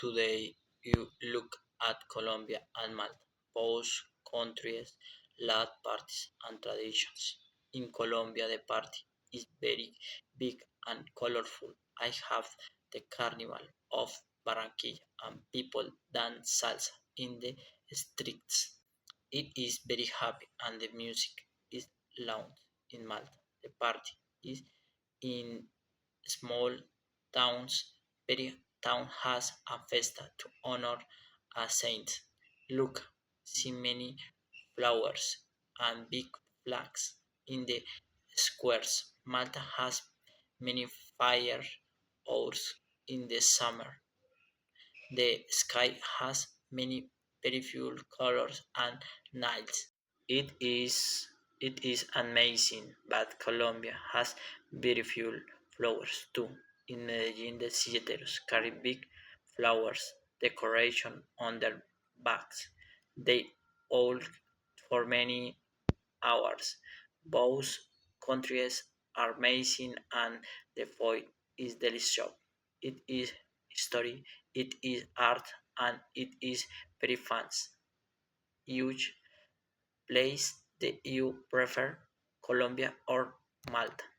Today, you look at Colombia and Malta. Both countries love parties and traditions. In Colombia, the party is very big and colorful. I have the Carnival of Barranquilla and people dance salsa in the streets. It is very happy and the music is loud in Malta. The party is in small towns. Every town has a festa to honor a saint. Look, see many flowers and big flags in the squares. Malta has many fireworks in the summer. The sky has many beautiful colors and nights. It is amazing, but Colombia has beautiful flowers too. In Medellin, the citeros carry big flowers decoration on their backs. They all for many hours. Both countries are amazing and the food is delicious. It is history, it is art, and it is very fun. Huge place do you prefer, Colombia or Malta?